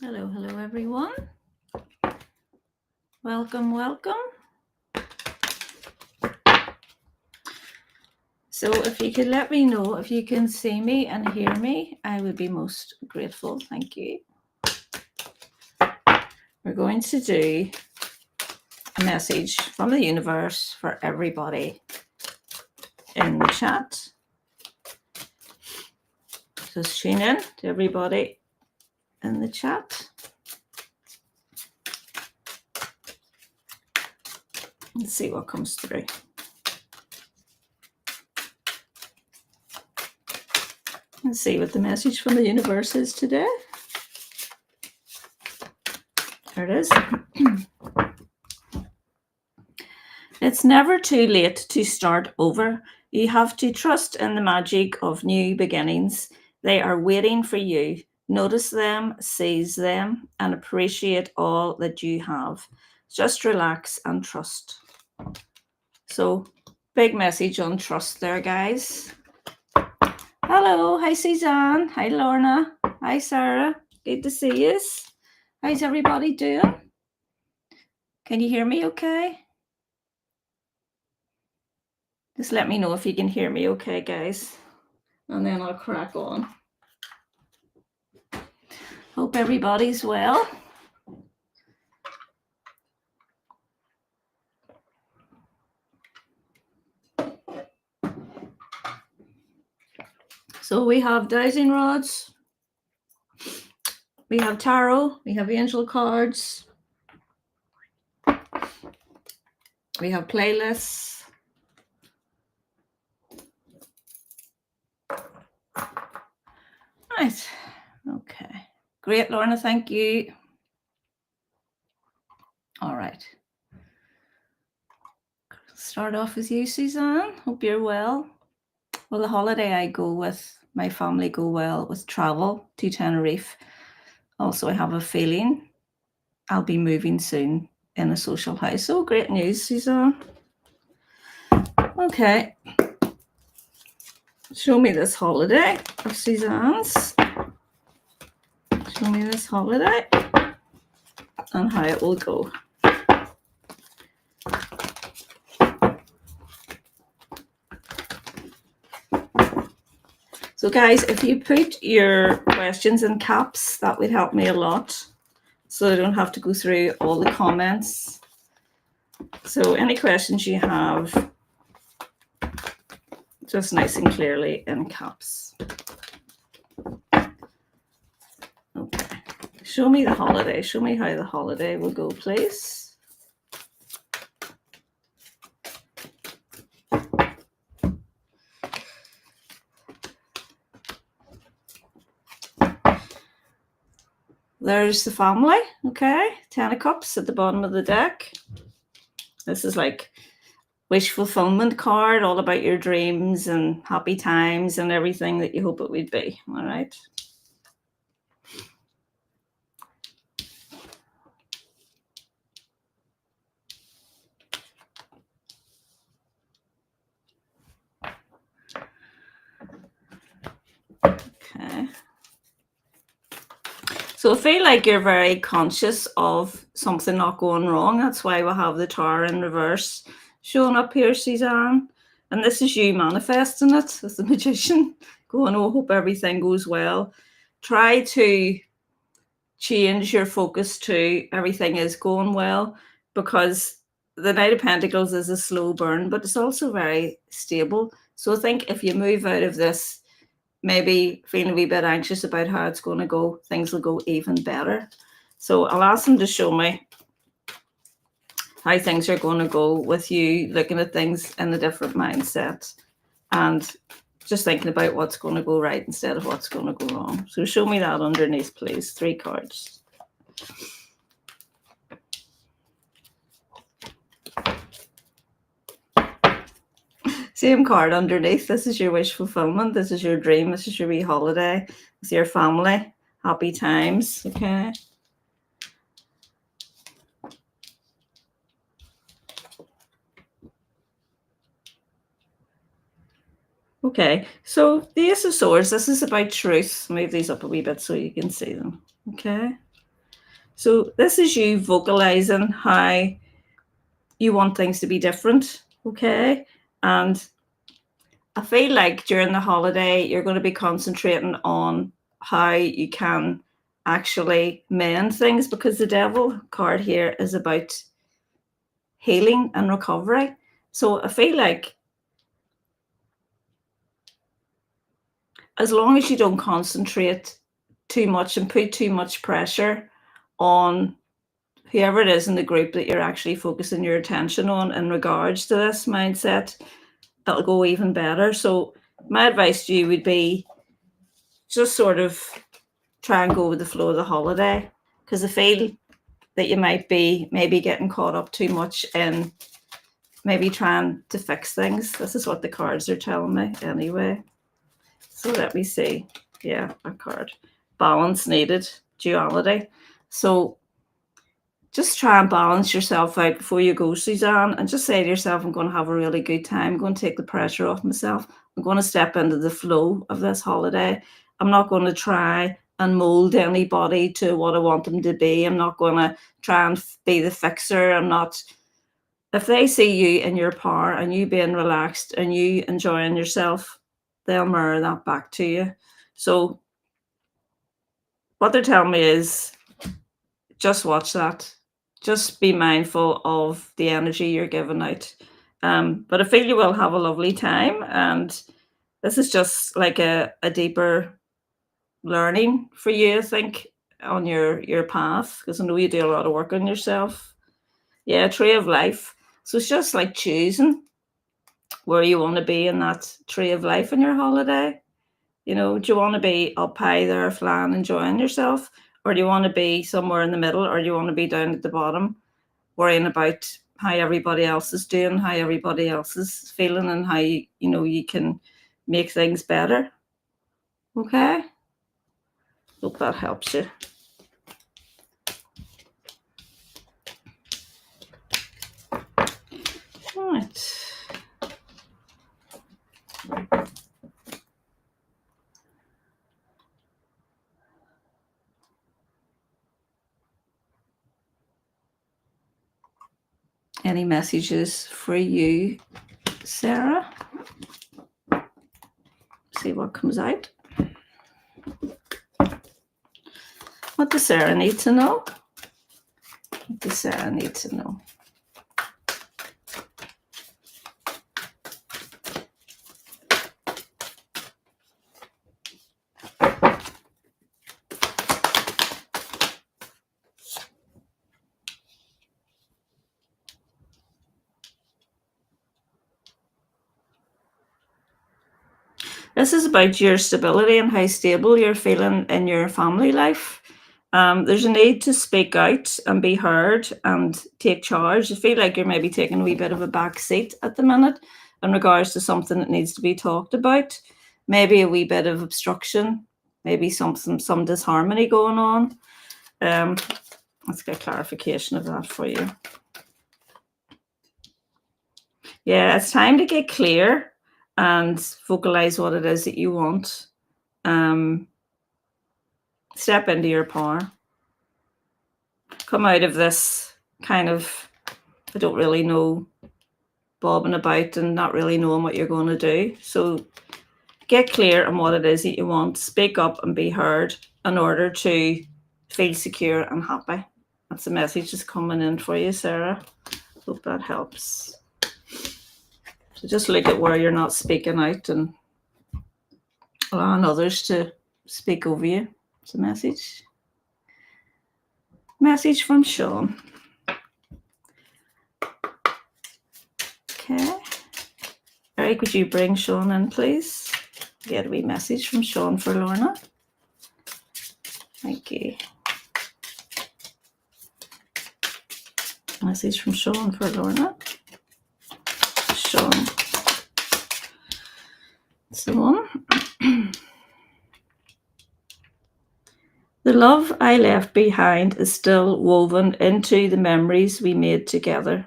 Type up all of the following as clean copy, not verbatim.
Hello, hello, everyone. Welcome, welcome. So if you could let me know if you can see me and hear me, I would be most grateful. Thank you. We're going to do a message from the universe for everybody in the chat. Just tune in to everybody in the chat. Let's see what comes through. Let's see what the message from the universe is today. There it is. It's never too late to start over. You have to trust in the magic of new beginnings. They are waiting for you. Notice them, seize them, and appreciate all that you have. Just relax and trust. So, big message on trust there, guys. Hello. Hi, Suzanne. Hi, Lorna. Hi, Sarah. Good to see you. How's everybody doing? Can you hear me okay? Just let me know if you can hear me okay, guys. And then I'll crack on. Hope everybody's well. So we have dowsing rods, we have tarot, we have angel cards, we have playlists. Right, okay. Great, Lorna, thank you. All right. Start off with you, Suzanne. Hope you're well. Well, the holiday I go with, my family go well with travel to Tenerife. Also, I have a feeling I'll be moving soon in a social house. So great news, Suzanne. Okay. Show me this holiday of Suzanne's. Show me this holiday and how it will go. So guys, if you put your questions in caps, that would help me a lot. So I don't have to go through all the comments. So any questions you have, just nice and clearly in caps. Okay. Show me the holiday. Show me how the holiday will go, please. There's the family, okay? 10 of Cups at the bottom of the deck. This is like wish fulfillment card, all about your dreams and happy times and everything that you hope it would be, all right? Okay. So I feel like you're very conscious of something not going wrong. That's why we have the Tower in reverse showing up here, Suzanne. And this is you manifesting it as the Magician, going, oh, hope everything goes well. Try to change your focus to everything is going well, because the Knight of Pentacles is a slow burn, but it's also very stable. So I think if you move out of this maybe feeling a wee bit anxious about how it's going to go, things will go even better. So I'll ask them to show me how things are going to go with you looking at things in a different mindset and just thinking about what's going to go right instead of what's going to go wrong. So show me that underneath, please. 3 cards. Same card underneath. This is your wish fulfillment. This is your dream. This is your wee holiday with your family. Happy times, okay? Okay, so the Ace of Swords, this is about truth. Move these up a wee bit so you can see them, okay? So this is you vocalizing how you want things to be different, okay? And I feel like during the holiday, you're going to be concentrating on how you can actually mend things, because the devil card here is about healing and recovery. So I feel like as long as you don't concentrate too much and put too much pressure on whoever it is in the group that you're actually focusing your attention on in regards to this mindset, it'll go even better. So my advice to you would be just sort of try and go with the flow of the holiday, because I feel that you might be maybe getting caught up too much in maybe trying to fix things. This is what the cards are telling me anyway. So let me see. Yeah, a card. Balance needed, duality. So just try and balance yourself out before you go, Suzanne, and just say to yourself, I'm going to have a really good time. I'm going to take the pressure off myself. I'm going to step into the flow of this holiday. I'm not going to try and mold anybody to what I want them to be. I'm not going to try and be the fixer. I'm not. If they see you in your power and you being relaxed and you enjoying yourself, they'll mirror that back to you. So what they're telling me is just watch that. Just be mindful of the energy you're giving out. But I feel you will have a lovely time. And this is just like a deeper learning for you, I think, on your path, because I know you do a lot of work on yourself. Yeah, tree of life. So it's just like choosing where you want to be in that tree of life in your holiday. You know, do you want to be up high there flying, enjoying yourself? Or do you want to be somewhere in the middle? Or do you want to be down at the bottom, worrying about how everybody else is doing, how everybody else is feeling, and how you can make things better? Okay? Hope that helps you. All right. Any messages for you, Sarah? See what comes out. What does Sarah need to know? What does Sarah need to know? This is about your stability and how stable you're feeling in your family life. There's a need to speak out and be heard and take charge. I feel like you're maybe taking a wee bit of a back seat at the minute in regards to something that needs to be talked about. Maybe a wee bit of obstruction, maybe some disharmony going on. Let's get clarification of that for you. Yeah, it's time to get clear and vocalize what it is that you want. Step into your power. Come out of this kind of, I don't really know, bobbing about and not really knowing what you're going to do. So get clear on what it is that you want. Speak up and be heard in order to feel secure and happy. That's the message that's coming in for you, Sarah. Hope that helps. So just look at where you're not speaking out and allowing others to speak over you. It's a message. Message from Sean. Okay. Eric, would you bring Sean in, please? Get a wee message from Sean for Lorna. Thank you. Message from Sean for Lorna. Sean. That's the one. The love I left behind is still woven into the memories we made together.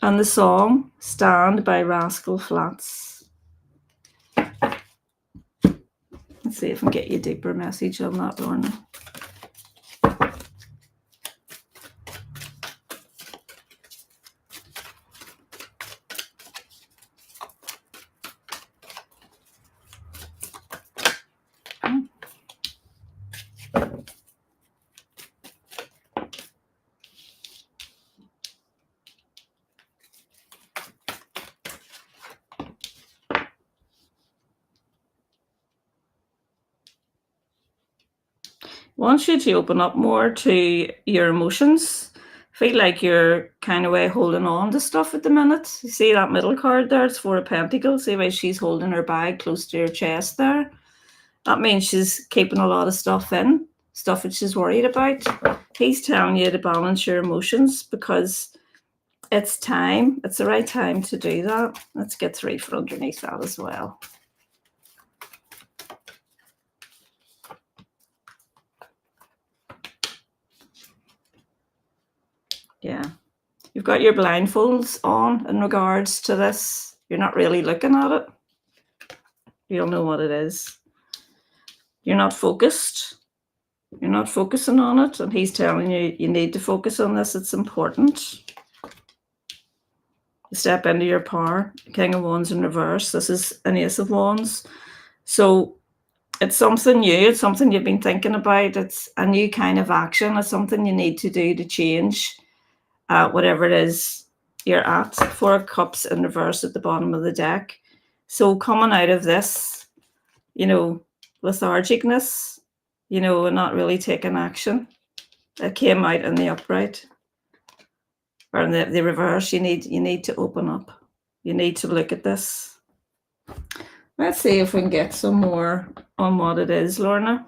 And the song, Stand by Rascal Flatts. Let's see if I can get you a deeper message on that, Lorna. wants you to open up more to your emotions. Feel like you're kind of way holding on to stuff at the minute. You see that middle card there? It's Four of Pentacles. See why she's holding her bag close to her chest there? That means she's keeping a lot of stuff in, stuff that she's worried about. He's telling you to balance your emotions because it's time. It's the right time to do that. Let's get 3 for underneath that as well. Yeah. You've got your blindfolds on in regards to this. You're not really looking at it. You'll know what it is. You're not focused. You're not focusing on it. And he's telling you, you need to focus on this. It's important. Step into your power. King of Wands in reverse. This is an Ace of Wands. So it's something new. It's something you've been thinking about. It's a new kind of action. It's something you need to do to change whatever it is you're at. 4 of Cups in reverse at the bottom of the deck. So coming out of this, lethargicness, and not really taking action. It came out in the upright. Or in the reverse, you need to open up. You need to look at this. Let's see if we can get some more on what it is, Lorna.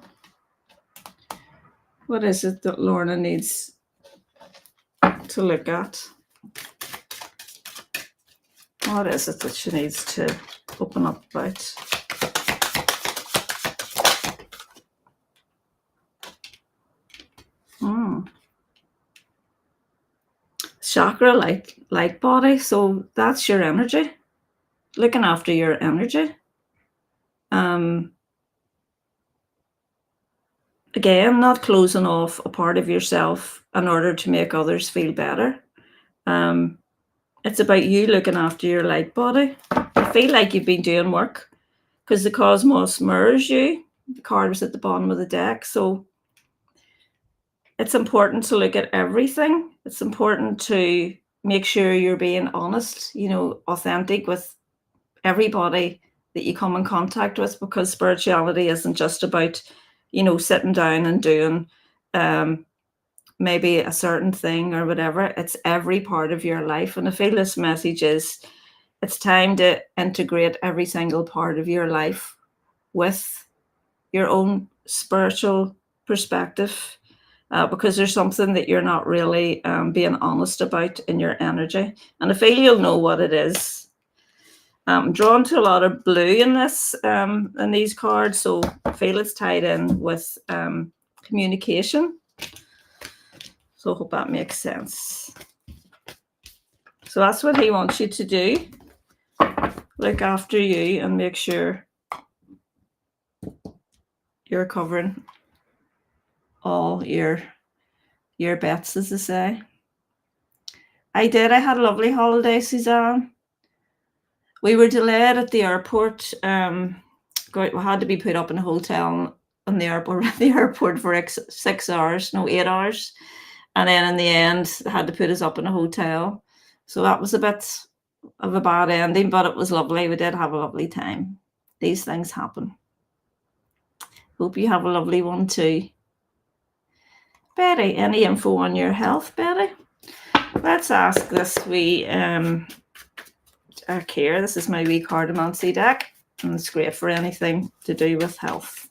What is it that Lorna needs to look at? What is it that she needs to open up about? Chakra light body. So that's your energy. Looking after your energy. Again, not closing off a part of yourself in order to make others feel better. It's about you looking after your light body. I feel like you've been doing work because the cosmos mirrors you. The card was at the bottom of the deck. So it's important to look at everything. It's important to make sure you're being honest, authentic with everybody that you come in contact with, because spirituality isn't just about, sitting down and doing maybe a certain thing or whatever. It's every part of your life. And I feel this message is it's time to integrate every single part of your life with your own spiritual perspective, because there's something that you're not really being honest about in your energy. And I feel you'll know what it is. I'm drawn to a lot of blue in this, in these cards, so I feel it's tied in with communication. So I hope that makes sense. So that's what he wants you to do. Look after you and make sure you're covering all your bets, as I say. I had a lovely holiday, Suzanne. We were delayed at the airport. We had to be put up in a hotel in the airport for 6 hours, no, 8 hours. And then in the end, they had to put us up in a hotel. So that was a bit of a bad ending, but it was lovely. We did have a lovely time. These things happen. Hope you have a lovely one too. Betty, any info on your health, Betty? Let's ask this wee here. This is my wee cardomancy deck, and it's great for anything to do with health.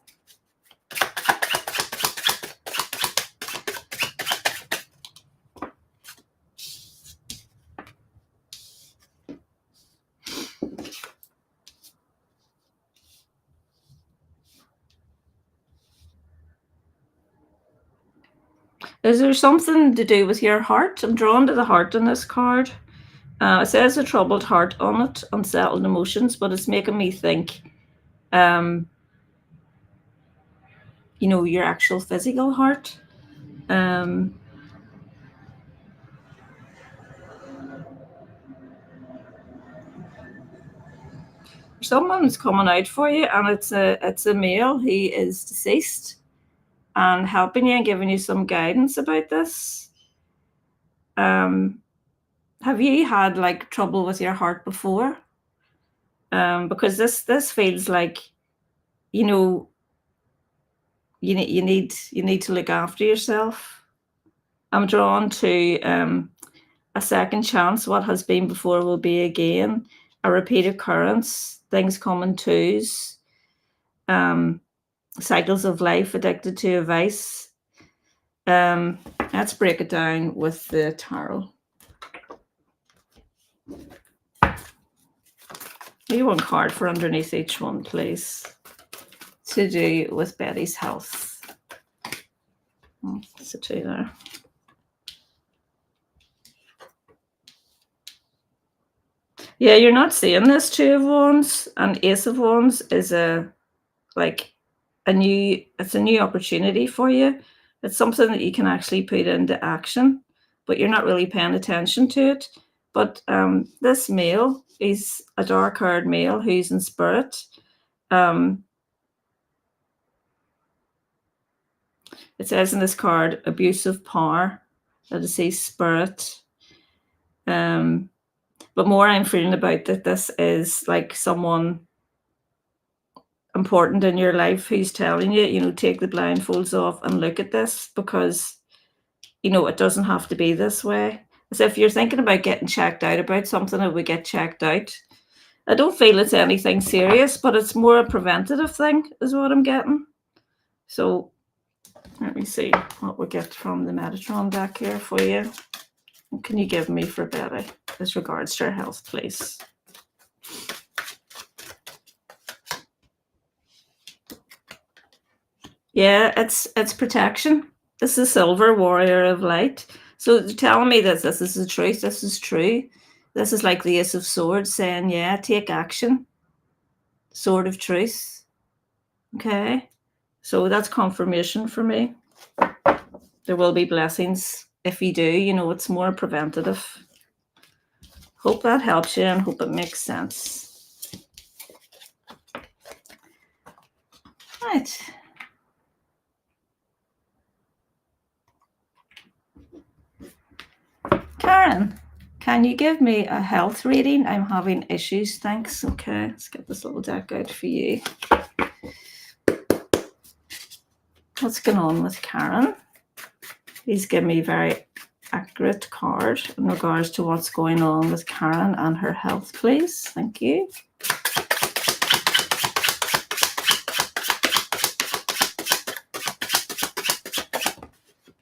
Is there something to do with your heart? I'm drawn to the heart in this card. It says a troubled heart on it, unsettled emotions, but it's making me think, your actual physical heart. Someone's coming out for you, and it's a male. He is deceased and helping you and giving you some guidance about this. Have you had trouble with your heart before? Because this feels like, you need to look after yourself. I'm drawn to a second chance. What has been before will be again. A repeat occurrence. Things come in twos. Cycles of life. Addicted to a vice. Let's break it down with the tarot. Maybe one card for underneath each one, please. To do with Betty's health. That's a two there. Yeah, you're not seeing this Two of Wands, and Ace of Wands is it's a new opportunity for you. It's something that you can actually put into action, but you're not really paying attention to it. But this male is a dark-haired male who's in spirit. It says in this card, abusive power. That is his spirit. But more I'm feeling about that this is like someone important in your life who's telling you, take the blindfolds off and look at this, because, it doesn't have to be this way. As if you're thinking about getting checked out about something, it would get checked out. I don't feel it's anything serious, but it's more a preventative thing is what I'm getting. So let me see what we get from the Metatron deck here for you. What can you give me for Betty as regards to her health, please? Yeah, it's protection. This is Silver, Warrior of Light. So they're telling me that this is the truth. This is true. This is like the Ace of Swords saying, yeah, take action. Sword of Truth. Okay. So that's confirmation for me. There will be blessings if you do. It's more preventative. Hope that helps you and hope it makes sense. Right. Karen, can you give me a health reading? I'm having issues, thanks. Okay, let's get this little deck out for you. What's going on with Karen? Please give me a very accurate card in regards to what's going on with Karen and her health, please. Thank you.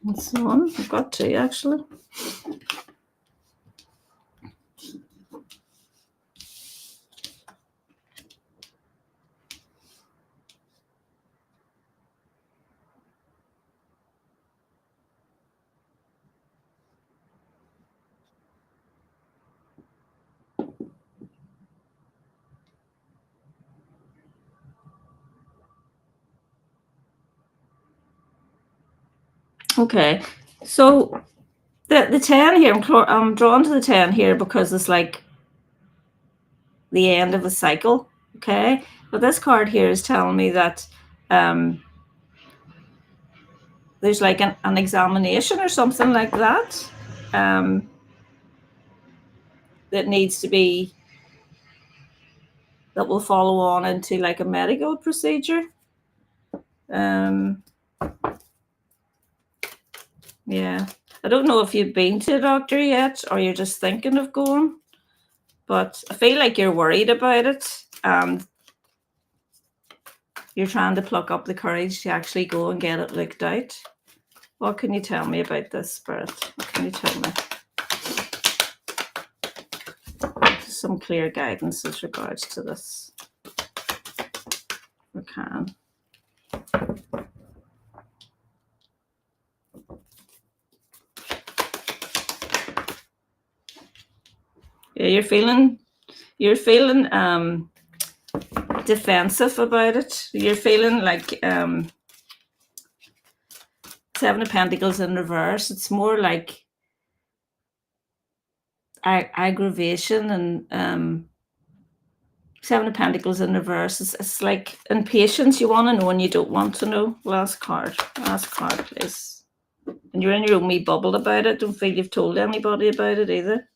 And so on. I've got two, actually. Okay, so the 10 here, I'm drawn to the 10 here because it's like the end of a cycle, okay? But this card here is telling me that there's like an examination or something like that that needs to be, that will follow on into like a medical procedure. Yeah, I don't know if you've been to a doctor yet or you're just thinking of going, but I feel like you're worried about it and you're trying to pluck up the courage to actually go and get it looked out. What can you tell me about this, Spirit? What can you tell me? Some clear guidance as regards to this. We can. Yeah, you're feeling defensive about it. You're feeling like Seven of Pentacles in reverse. It's more like aggravation and Seven of Pentacles in reverse. It's like impatience. You want to know and you don't want to know. Last card, please. And you're in your own wee bubble about it. Don't feel you've told anybody about it either.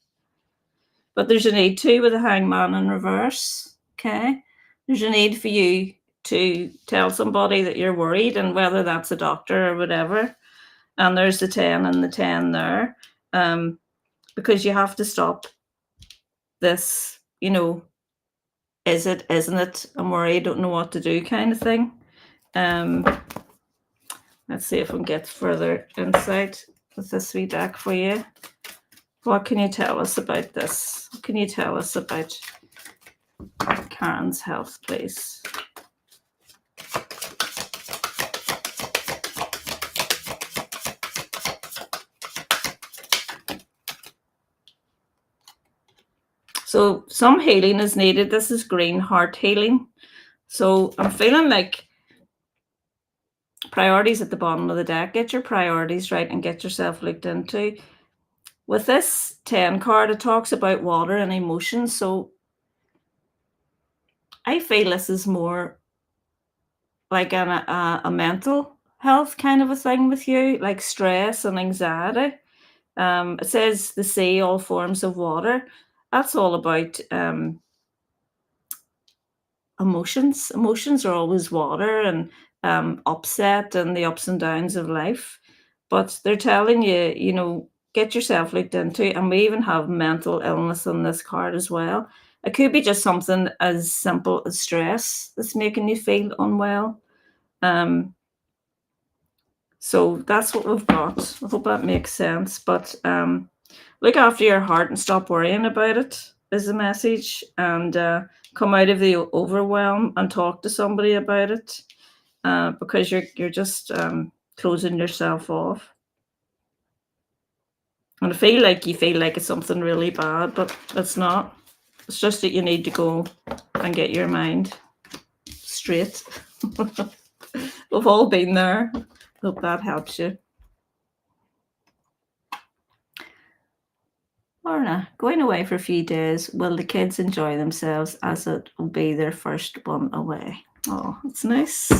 But there's a need to with the Hangman in reverse. Okay, there's a need for you to tell somebody that you're worried, and whether that's a doctor or whatever. And there's the 10 and the 10 there, because you have to stop this, is it, isn't it, I'm worried, don't know what to do kind of thing. Let's see if we can get further insight with this wee deck for you. What can you tell us about this? What can you tell us about Karen's health, please? So some healing is needed. This is green heart healing. So I'm feeling like priorities at the bottom of the deck. Get your priorities right and get yourself looked into. With this 10 card, it talks about water and emotions. So I feel this is more like a mental health kind of a thing with you, like stress and anxiety. It says the sea, all forms of water. That's all about emotions. Emotions are always water and upset and the ups and downs of life. But they're telling you, get yourself looked into. And we even have mental illness on this card as well. It could be just something as simple as stress that's making you feel unwell. So that's what we've got. I hope that makes sense. But look after your heart and stop worrying about it is the message. And come out of the overwhelm and talk to somebody about it, because you're just closing yourself off. And I feel like you feel like it's something really bad, but it's not. It's just that you need to go and get your mind straight. We've all been there. Hope that helps you. Lorna, going away for a few days, will the kids enjoy themselves as it will be their first one away? Oh, that's nice.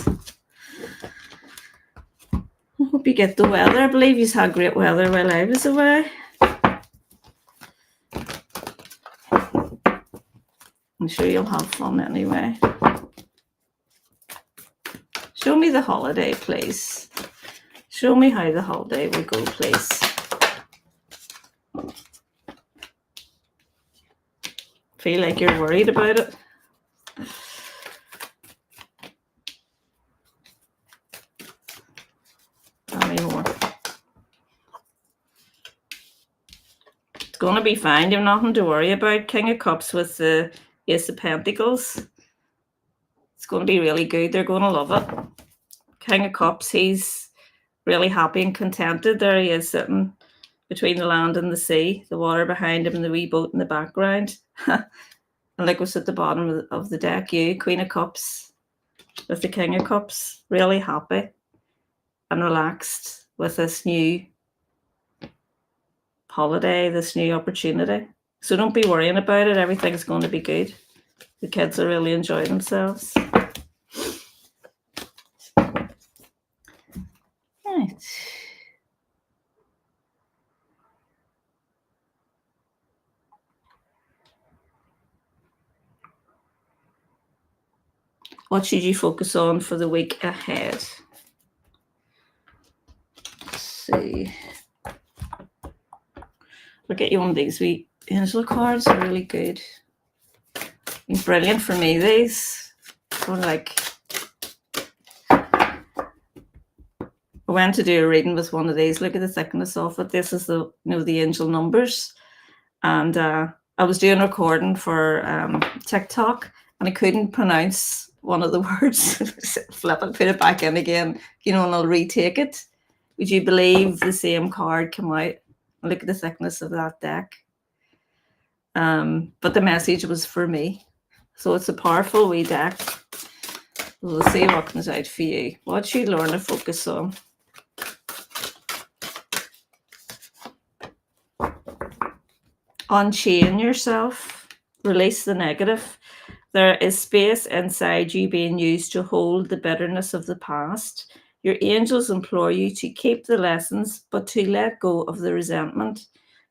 I hope you get the weather. I believe you've had great weather while I was away. I'm sure you'll have fun anyway. Show me the holiday, please. Show me how the holiday will go, please. Feel like you're worried about it? Tell me more. It's going to be fine. You have nothing to worry about. King of Cups with the Ace of Pentacles. It's going to be really good. They're going to love it. King of Cups, he's really happy and contented. There he is sitting between the land and the sea, the water behind him and the wee boat in the background. And like what's at the bottom of the deck, you, Queen of Cups with the King of Cups, really happy and relaxed with this new holiday, this new opportunity. So don't be worrying about it. Everything's going to be good. The kids will really enjoy themselves. Right. What should you focus on for the week ahead? Let's see. I'll get you one of these wee angel cards. They're really good. Been brilliant for me, these. I went to do a reading with one of these. Look at the thickness of it. This is the angel numbers. And I was doing a recording for TikTok and I couldn't pronounce one of the words. Flip it, put it back in again, and I'll retake it. Would you believe the same card came out? Look at the thickness of that deck. But the message was for me. So it's a powerful wee deck. We'll see what comes out for you. What should Lorna focus on? Unchain yourself. Release the negative. There is space inside you being used to hold the bitterness of the past. Your angels implore you to keep the lessons, but to let go of the resentment.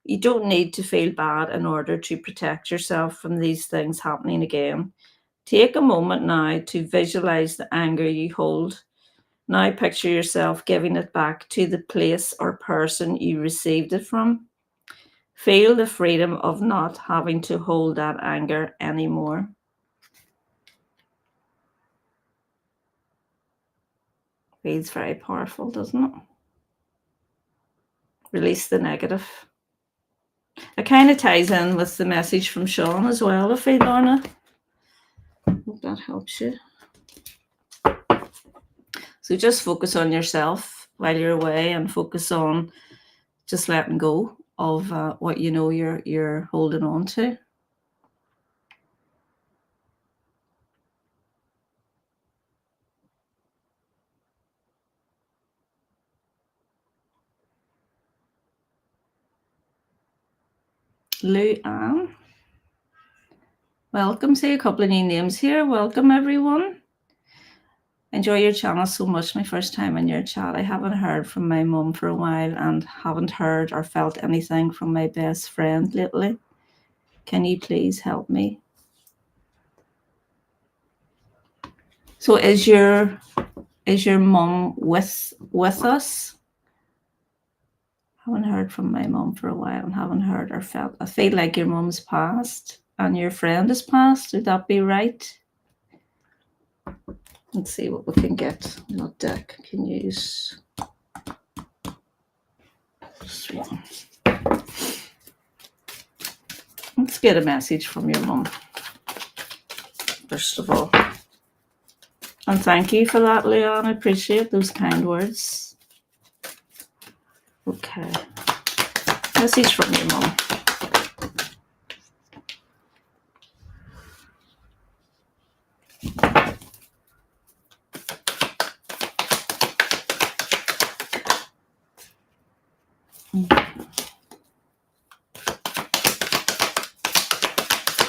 You don't need to feel bad in order to protect yourself from these things happening again. Take a moment now to visualize the anger you hold. Now picture yourself giving it back to the place or person you received it from. Feel the freedom of not having to hold that anger anymore. Feels very powerful, doesn't it? Release the negative. It kind of ties in with the message from Sean as well, I feel, Lorna. Hope that helps you. So just focus on yourself while you're away and focus on just letting go of what you know you're holding on to. Lou Ann. Welcome. See a couple of new names here. Welcome, everyone. Enjoy your channel so much. My first time in your chat. I haven't heard from my mum for a while and haven't heard or felt anything from my best friend lately. Can you please help me? So is your mum with us? Haven't heard from my mum for a while and haven't heard or felt. I feel like your mum's passed and your friend is passed. Would that be right? Let's see what we can get. What deck can use. Swan. Let's get a message from your mum, first of all. And thank you for that, Leon. I appreciate those kind words. Okay. Message from your mum.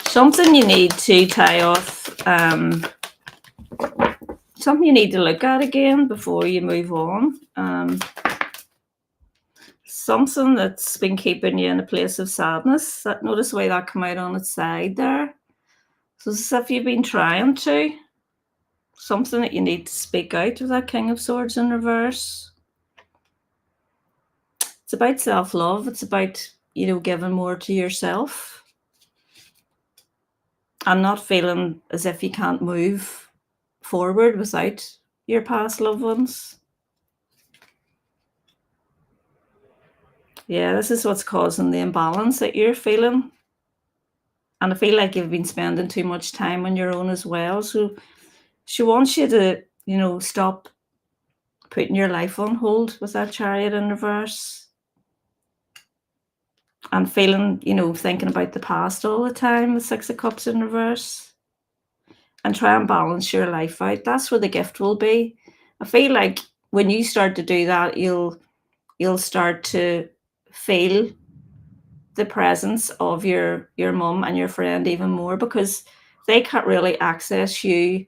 Something you need to tie off, something you need to look at again before you move on. Something that's been keeping you in a place of sadness. Notice the way that come out on its side there. So it's as if you've been trying to. Something that you need to speak out with that King of Swords in reverse. It's about self-love. It's about, giving more to yourself. And not feeling as if you can't move forward without your past loved ones. Yeah, this is what's causing the imbalance that you're feeling. And I feel like you've been spending too much time on your own as well. So she wants you to, stop putting your life on hold with that Chariot in reverse. And feeling, thinking about the past all the time, the Six of Cups in reverse. And try and balance your life out. That's where the gift will be. I feel like when you start to do that, you'll start to feel the presence of your mum and your friend even more, because they can't really access you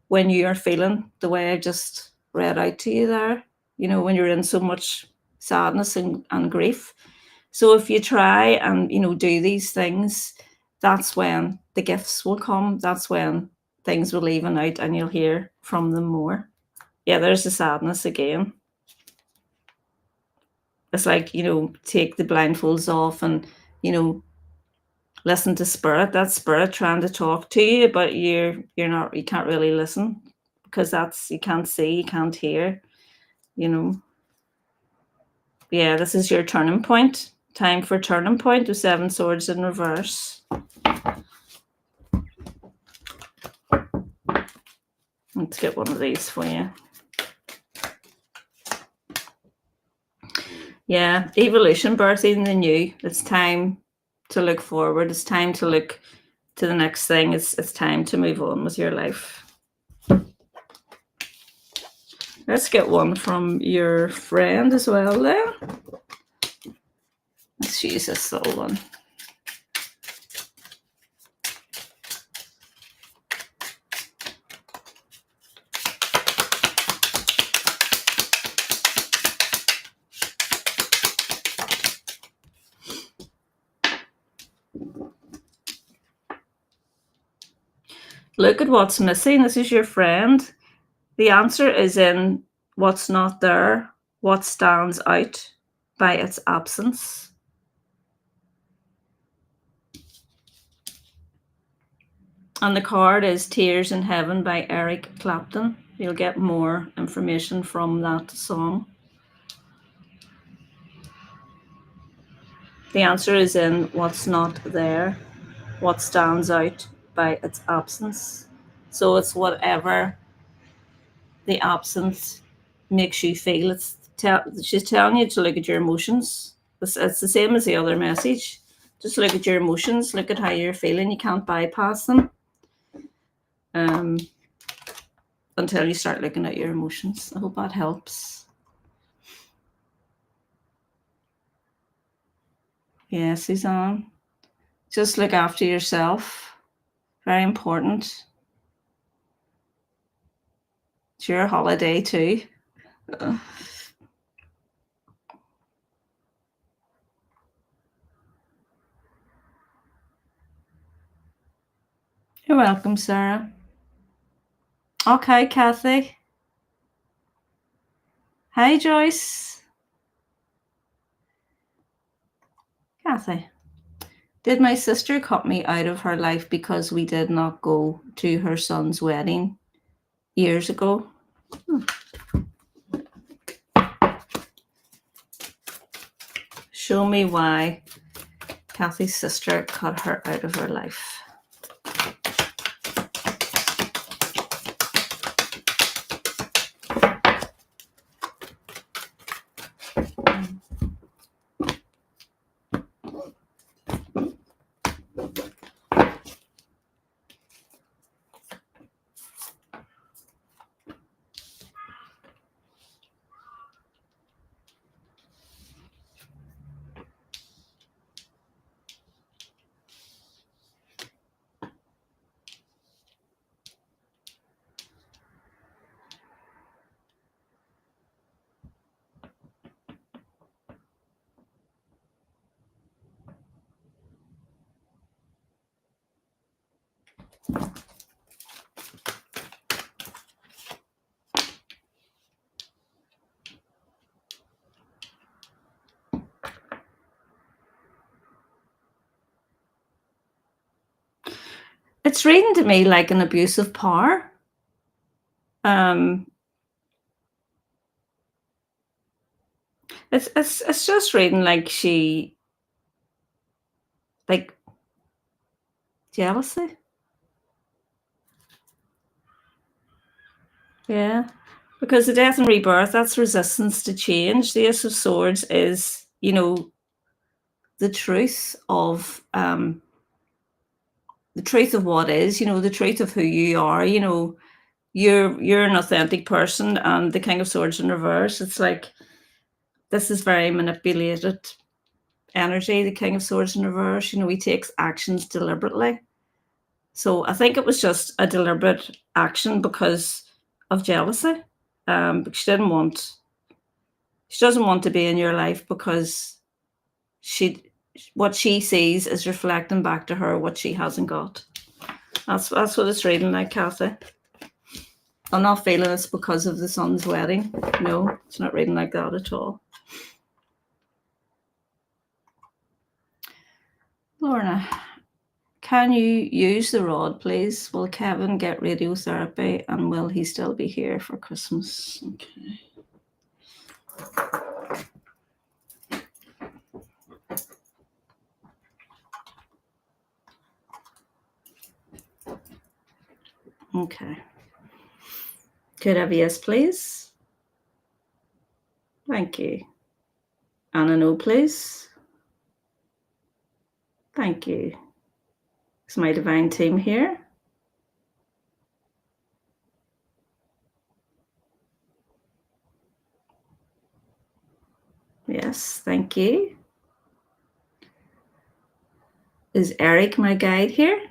when you're feeling the way I just read out to you there, when you're in so much sadness and grief. So if you try and, do these things, that's when the gifts will come. That's when things will even out and you'll hear from them more. Yeah, there's the sadness again. It's like, take the blindfolds off and, listen to spirit. That's spirit trying to talk to you, but you can't really listen because you can't see, you can't hear, Yeah, this is your turning point. Time for turning point with 7 swords in reverse. Let's get one of these for you. Yeah, evolution, birthing the new. It's time to look forward. It's time to look to the next thing. It's time to move on with your life. Let's get one from your friend as well then. Let's use this little one. Look at what's missing. This is your friend. The answer is in what's not there, what stands out by its absence. And the card is Tears in Heaven by Eric Clapton. You'll get more information from that song. The answer is in what's not there, what stands out by its absence. So it's whatever the absence makes you feel. She's telling you to look at your emotions. It's the same as the other message. Just look at your emotions. Look at how you're feeling. You can't bypass them until you start looking at your emotions. I hope that helps. Yeah, Suzanne. Just look after yourself. Very important. It's your holiday too. You're welcome, Sarah. Okay, Kathy. Hi, Joyce. Kathy. Did my sister cut me out of her life because we did not go to her son's wedding years ago? Show me why Kathy's sister cut her out of her life. It's reading to me like an abuse of power. It's just reading like she, like, jealousy. Yeah, because the death and rebirth, that's resistance to change. The Ace of Swords is, the truth of what is, the truth of who you are. You're an authentic person, and the King of Swords in reverse, it's like this is very manipulated energy. The King of Swords in reverse, he takes actions deliberately. So I think it was just a deliberate action because of jealousy. But she doesn't want to be in your life because what she sees is reflecting back to her what she hasn't got. That's what it's reading like, Kathy. I'm not feeling it's because of the son's wedding. No, it's not reading like that at all. Lorna, can you use the rod, please? Will Kevin get radiotherapy, and will he still be here for Christmas? Okay. Okay. Could I have a yes, please? Thank you. And a no, please? Thank you. Is my divine team here? Yes, thank you. Is Eric my guide here?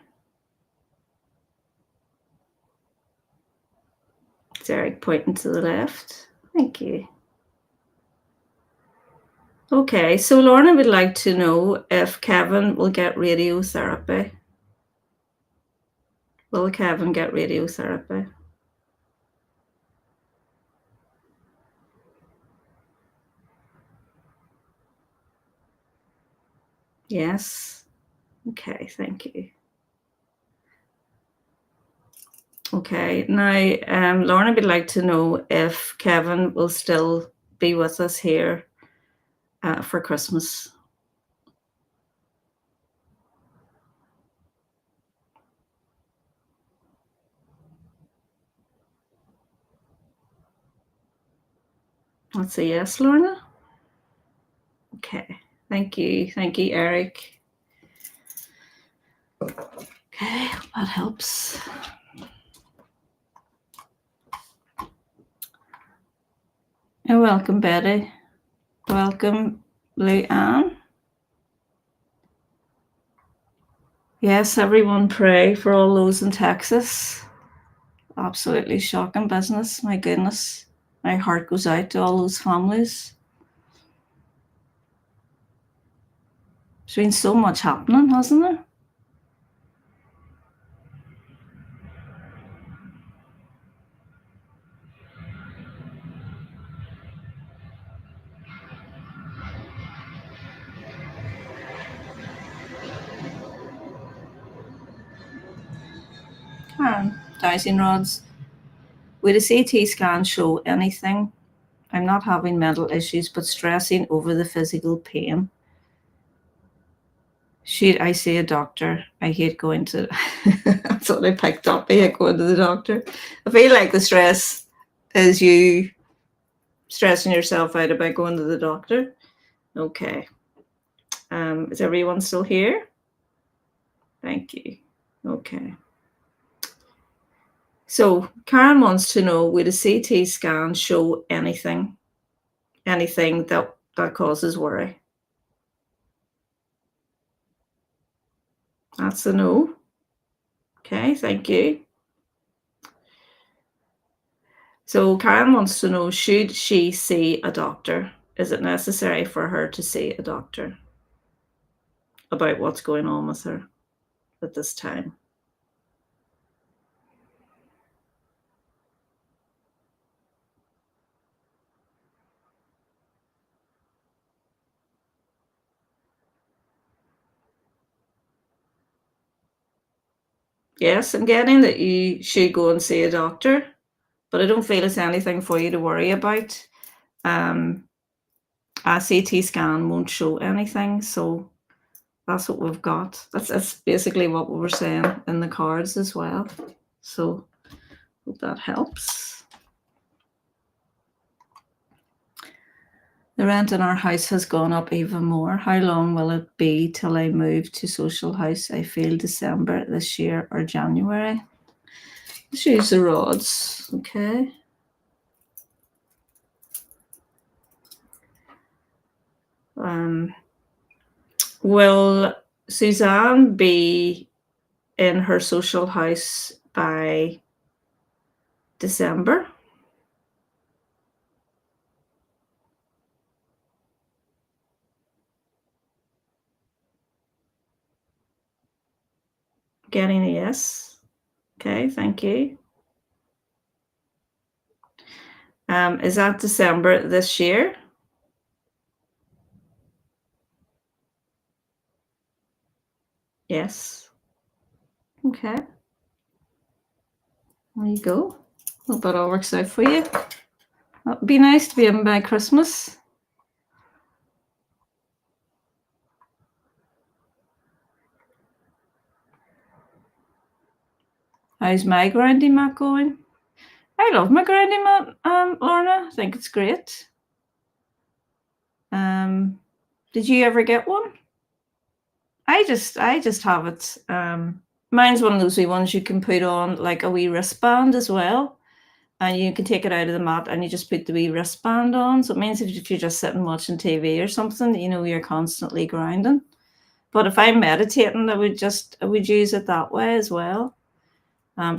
Is Eric pointing to the left? Thank you. Okay, so Lorna would like to know if Kevin will get radiotherapy. Will Kevin get radiotherapy? Yes. Okay, thank you. Okay, now Lorna would like to know if Kevin will still be with us here for Christmas. That's a yes, Lorna. Okay, thank you, Eric. Okay, that helps. You're welcome, Betty. Welcome, Lou Ann. Yes, everyone pray for all those in Texas. Absolutely shocking business. My goodness. My heart goes out to all those families. There's been so much happening, hasn't there? Dowsing rods. Would a CT scan show anything? I'm not having mental issues, but stressing over the physical pain. Should I see a doctor? I hate going to. That's what I picked up. I hate going to the doctor. I feel like the stress is you stressing yourself out about going to the doctor. Okay. Is everyone still here? Thank you. Okay. So Karen wants to know, would a CT scan show anything that causes worry? That's a no. Okay, thank you. So Karen wants to know, should she see a doctor? Is it necessary for her to see a doctor about what's going on with her at this time? Yes, I'm getting that you should go and see a doctor, but I don't feel it's anything for you to worry about. A CT scan won't show anything, so that's what we've got. That's basically what we were saying in the cards as well. So hope that helps. The rent in our house has gone up even more. How long will it be till I move to social house? I feel December this year or January. Let's use the rods, okay? Will Suzanne be in her social house by December? Getting a yes. Okay, thank you. Is that December this year? Yes. Okay. There you go. Hope that all works out for you. It'd be nice to be in by Christmas. How's my grounding mat going? I love my grounding mat, Lorna. I think it's great. Did you ever get one? I just have it. Mine's one of those wee ones you can put on like a wee wristband as well. And you can take it out of the mat and you just put the wee wristband on. So it means if you're just sitting watching TV or something, you're constantly grounding. But if I'm meditating, I would use it that way as well.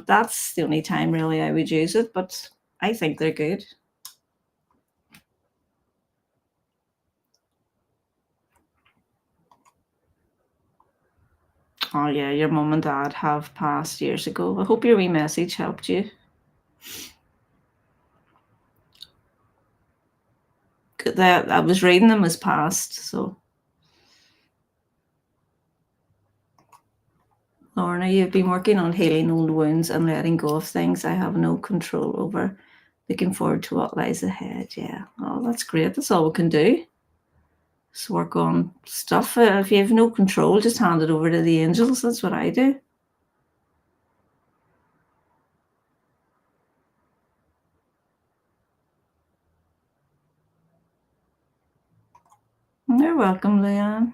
That's the only time really I would use it, but I think they're good. Oh yeah, your mum and dad have passed years ago. I hope your wee message helped you. That I was reading them as past, so. Lorna, you've been working on healing old wounds and letting go of things I have no control over. Looking forward to what lies ahead. Yeah. Oh, that's great. That's all we can do. Just work on stuff. If you have no control, just hand it over to the angels. That's what I do. You're welcome, Leanne.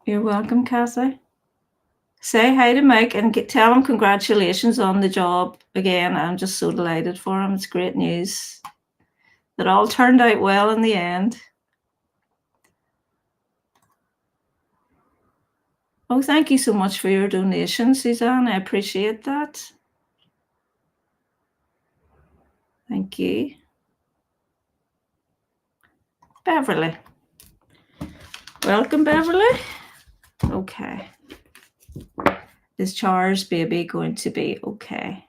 You're welcome, Cassie. Say hi to Mike and tell him congratulations on the job again. I'm just so delighted for him. It's great news. It all turned out well in the end. Oh, thank you so much for your donation, Suzanne. I appreciate that. Thank you. Beverly. Welcome, Beverly. Okay. Is Char's baby going to be okay?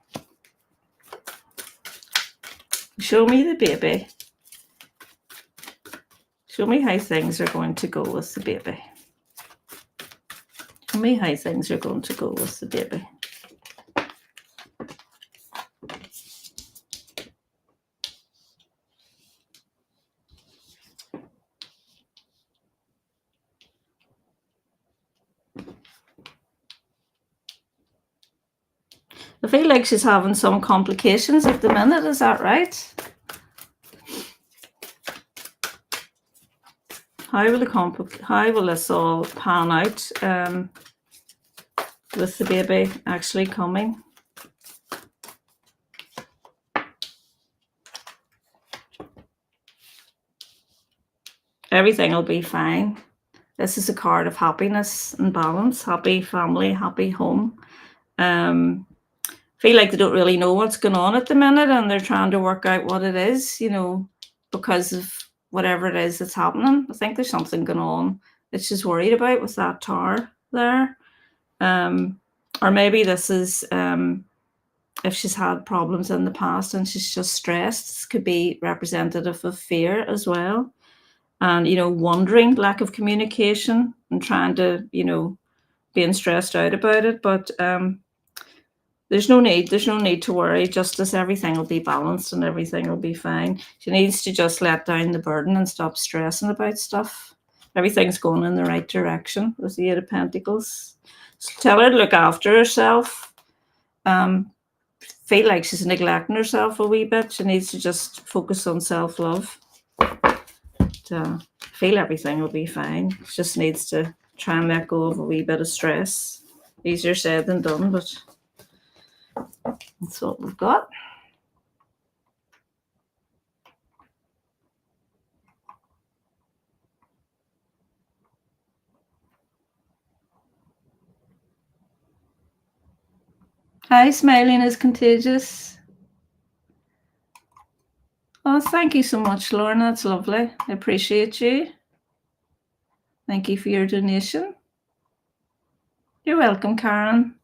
Show me the baby. Show me how things are going to go with the baby. Show me how things are going to go with the baby. I feel like she's having some complications at the minute. Is that right? How will this all pan out with the baby actually coming? Everything will be fine. This is a card of happiness and balance, happy family, happy home. Feel like they don't really know what's going on at the minute and they're trying to work out what it is, because of whatever it is that's happening. I think there's something going on that she's worried about with that tower there. Or maybe this is if she's had problems in the past and she's just stressed. This could be representative of fear as well. And, wondering, lack of communication and trying to, being stressed out about it. But there's no need to worry. Just as everything will be balanced and everything will be fine. She needs to just let down the burden and stop stressing about stuff. Everything's going in the right direction with the 8 of Pentacles. So tell her to look after herself. Feel like she's neglecting herself a wee bit. She needs to just focus on self-love. Feel everything will be fine. She just needs to try and let go of a wee bit of stress. Easier said than done, but that's what we've got. Hi, smiling is contagious. Oh, thank you so much, Lauren. That's lovely. I appreciate you. Thank you for your donation. You're welcome, Karen.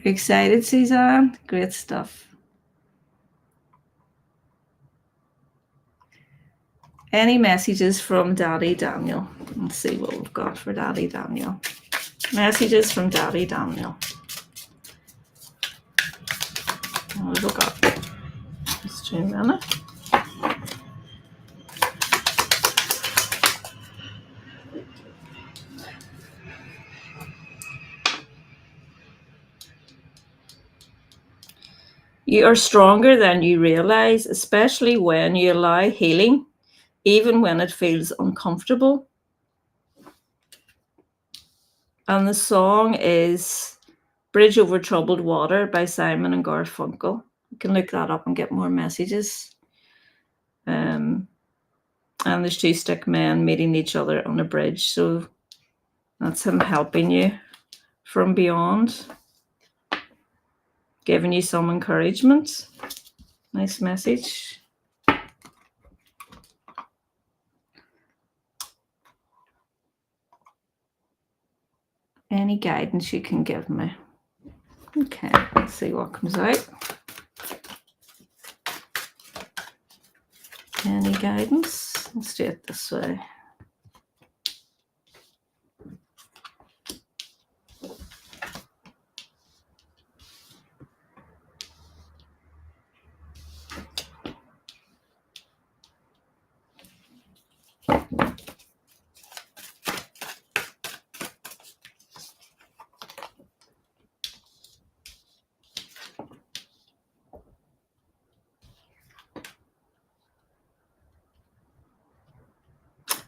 You're excited, Suzanne? Great stuff. Any messages from Daddy Daniel? Let's see what we've got for Daddy Daniel. Messages from Daddy Daniel. What have we got? Just 2 minutes. You are stronger than you realize, especially when you allow healing, even when it feels uncomfortable. And the song is Bridge Over Troubled Water by Simon and Garfunkel. You can look that up and get more messages. And there's 2 stick men meeting each other on a bridge. So that's him helping you from beyond, giving you some encouragement. Nice message. Any guidance you can give me. Okay, let's see what comes out. Any guidance? Let's do it this way.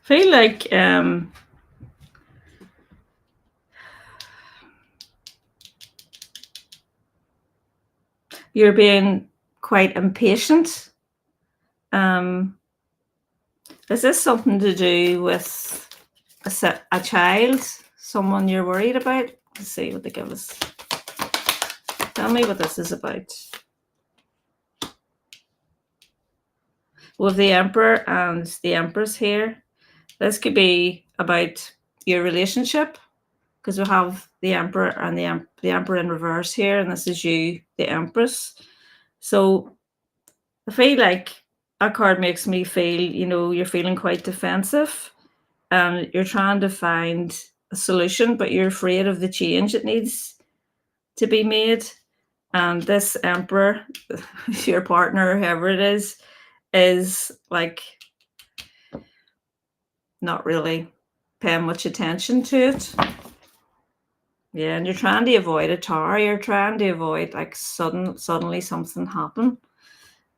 I feel like you're being quite impatient. Is this something to do with a child, someone you're worried about? Let's see what they give us. Tell me what this is about. With the Emperor and the Empress here, this could be about your relationship, because we have the Emperor and the Emperor in reverse here, and this is you, the Empress. So I feel like that card makes me feel, you're feeling quite defensive and you're trying to find a solution, but you're afraid of the change that needs to be made. And this Emperor, your partner, whoever it is like not really paying much attention to it. Yeah, and you're trying to avoid a tower. You're trying to avoid like suddenly something happen.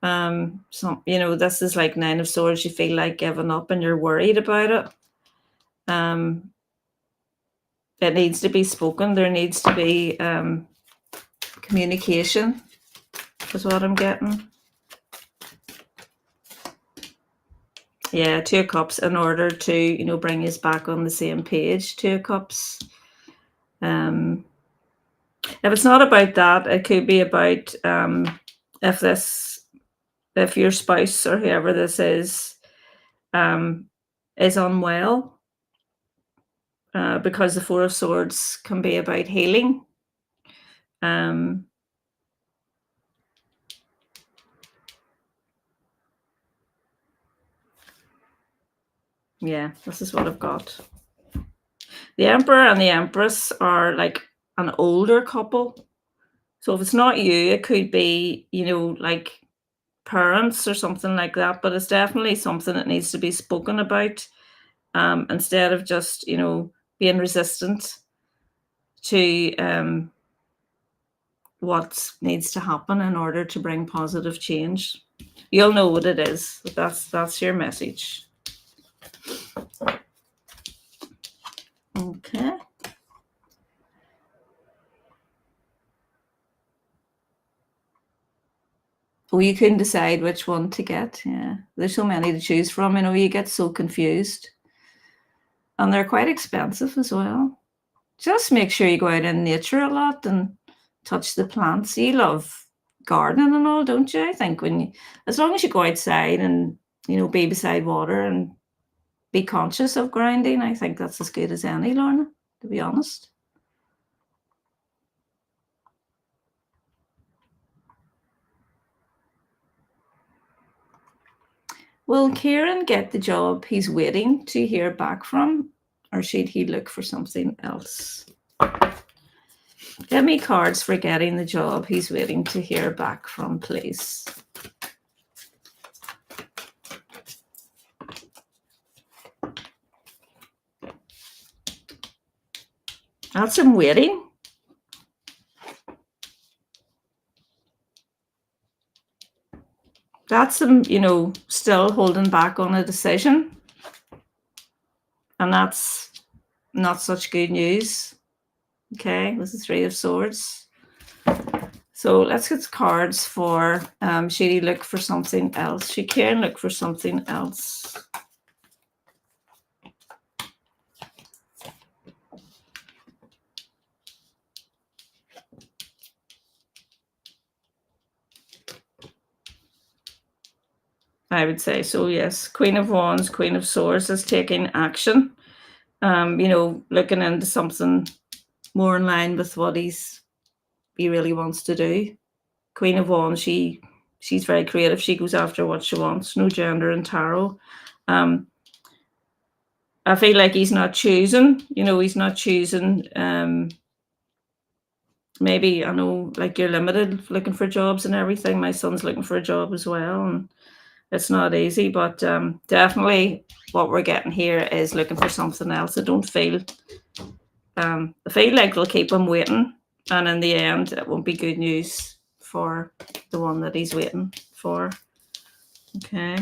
This is like Nine of Swords. You feel like giving up and you're worried about it. It needs to be spoken. There needs to be communication, is what I'm getting. Yeah, Two of Cups, in order to, bring us back on the same page. Two of Cups. If it's not about that, it could be about if your spouse or whoever this is unwell, because the Four of Swords can be about healing. Yeah, this is what I've got. The Emperor and the Empress are like an older couple. So if it's not you, it could be, like parents or something like that. But it's definitely something that needs to be spoken about, instead of just, being resistant to what needs to happen in order to bring positive change. You'll know what it is. That's your message. Okay. Well, you couldn't decide which one to get. Yeah, there's so many to choose from. You get so confused. And they're quite expensive as well. Just make sure you go out in nature a lot and touch the plants. You love gardening and all, don't you? I think as long as you go outside and, be beside water and be conscious of grounding, I think that's as good as any, Lorna, to be honest. Will Kieran get the job he's waiting to hear back from, or should he look for something else? Get me cards for getting the job he's waiting to hear back from, please. That's him waiting. That's him, still holding back on a decision. And that's not such good news. Okay, this is Three of Swords. So let's get cards for, should he look for something else? Should Kieran look for something else? I would say so, yes. Queen of Wands, Queen of Swords is taking action. Looking into something more in line with what he really wants to do. Queen of Wands, she's very creative. She goes after what she wants. No gender in tarot. I feel like he's not choosing. He's not choosing. Maybe, I know, like, you're limited looking for jobs and everything. My son's looking for a job as well, and it's not easy. But definitely, what we're getting here is looking for something else. I feel like they'll keep him waiting, and in the end, it won't be good news for the one that he's waiting for. Okay.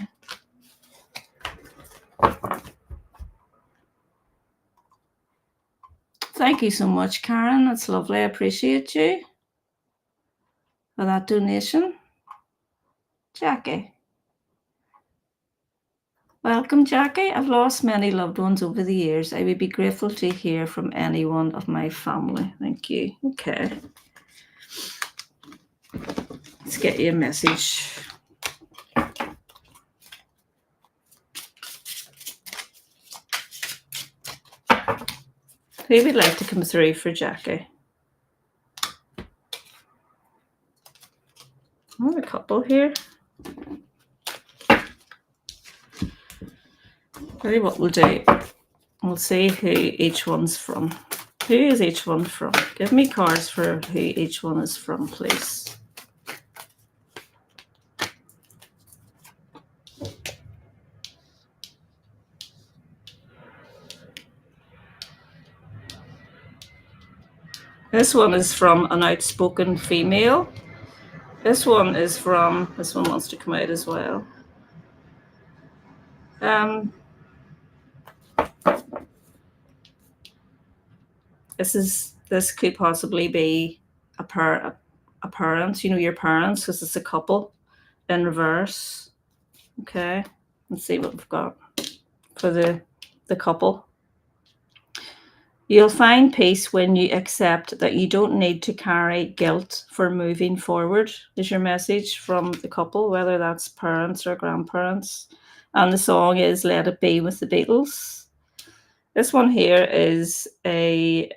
Thank you so much, Karen. That's lovely. I appreciate you for that donation. Jackie. Welcome, Jackie. I've lost many loved ones over the years. I would be grateful to hear from anyone of my family. Thank you. Okay. Let's get you a message. Who would like to come through for Jackie? I have a couple here. Tell you what we'll do. We'll see who each one's from. Who is each one from? Give me cards for who each one is from, please. This one is from an outspoken female. This one wants to come out as well. This could possibly be a parent, your parents, because it's a couple in reverse. Okay, let's see what we've got for the couple. You'll find peace when you accept that you don't need to carry guilt for moving forward, is your message from the couple, whether that's parents or grandparents. And the song is Let It Be with the Beatles. This one here is a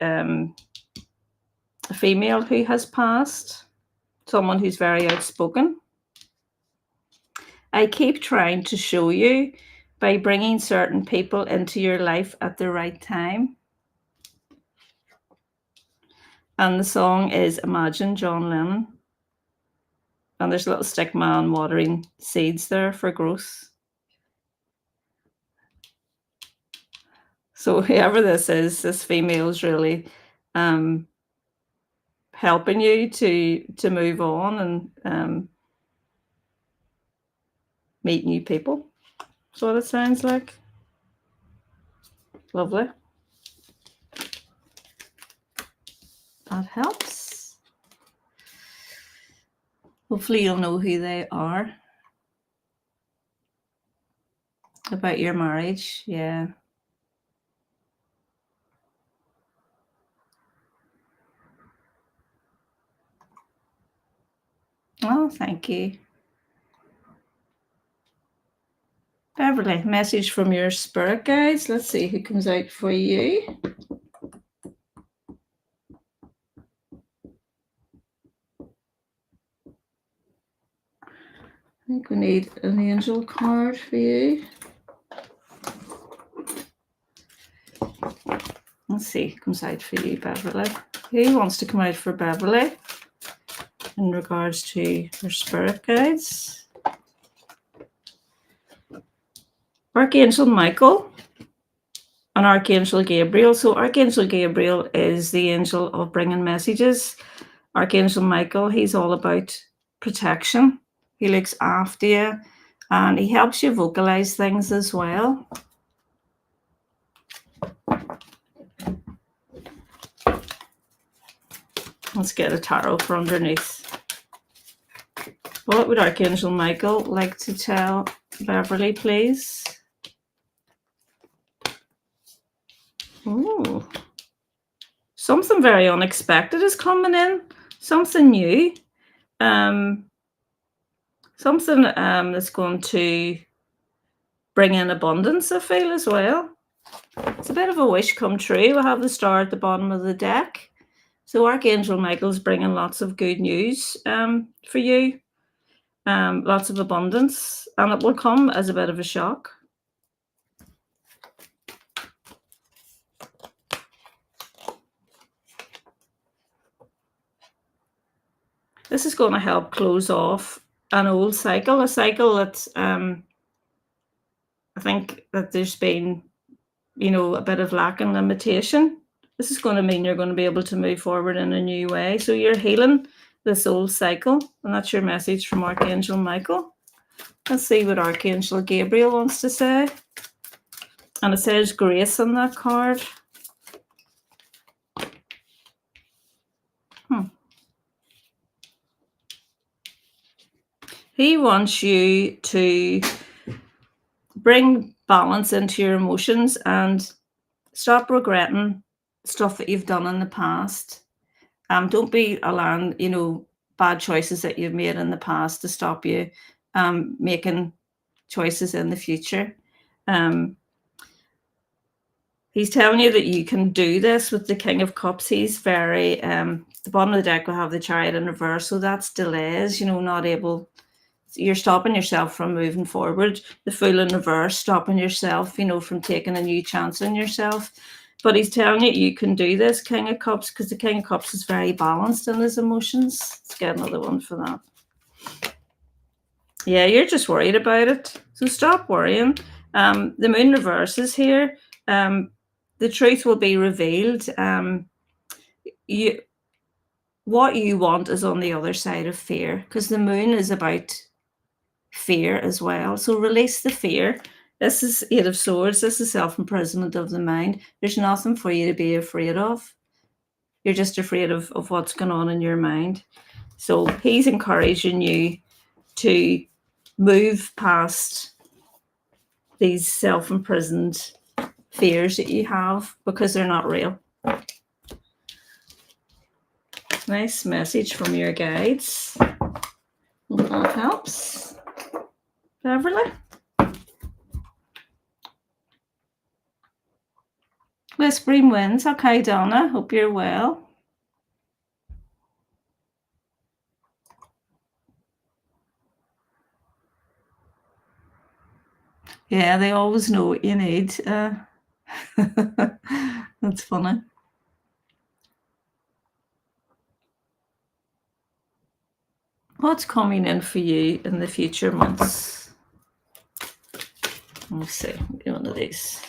female who has passed, someone who's very outspoken. I keep trying to show you by bringing certain people into your life at the right time. And the song is Imagine, John Lennon. And there's a little stick man watering seeds there for growth. So whoever this is, this female is really helping you to move on and meet new people. That's what it sounds like. Lovely. That helps. Hopefully you'll know who they are. About your marriage, yeah. Oh, thank you. Beverly, message from your spirit guides. Let's see who comes out for you. I think we need an angel card for you. Let's see who comes out for you, Beverly. Who wants to come out for Beverly in regards to her spirit guides? Archangel Michael and Archangel Gabriel. So Archangel Gabriel is the angel of bringing messages. Archangel Michael, he's all about protection. He looks after you and he helps you vocalize things as well. Let's get a tarot for underneath. What would Archangel Michael like to tell Beverly, please? Oh, something very unexpected is coming in. Something new. Something that's going to bring in abundance, I feel, as well. It's a bit of a wish come true. We have the star at the bottom of the deck. So Archangel Michael's bringing lots of good news for you, lots of abundance, and it will come as a bit of a shock. This is going to help close off an old cycle, a cycle that I think that there's been, a bit of lack and limitation. This is going to mean you're going to be able to move forward in a new way. So you're healing this old cycle, and that's your message from Archangel Michael. Let's see what Archangel Gabriel wants to say. And it says grace on that card. He wants you to bring balance into your emotions and stop regretting stuff that you've done in the past. Don't be allowing, bad choices that you've made in the past to stop you making choices in the future. He's telling you that you can do this with the King of Cups. He's very, the bottom of the deck will have the Chariot in reverse, so that's delays, not able. You're stopping yourself from moving forward. The Fool in reverse, stopping yourself, from taking a new chance on yourself. But he's telling you can do this, King of Cups, because the King of Cups is very balanced in his emotions. Let's get another one for that. Yeah, you're just worried about it. So stop worrying. The Moon reverse is here. The truth will be revealed. What you want is on the other side of fear, because the Moon is about fear as well. So release the fear. This is Eight of Swords. This is self-imprisonment of the mind. There's nothing for you to be afraid of. You're just afraid of what's going on in your mind. So he's encouraging you to move past these self-imprisoned fears that you have, because they're not real. Nice message from your guides. That helps. Beverly. Whispering Winds. Okay, Donna. Hope you're well. Yeah, they always know what you need. That's funny. What's coming in for you in the future months? Let's see. Do one of these.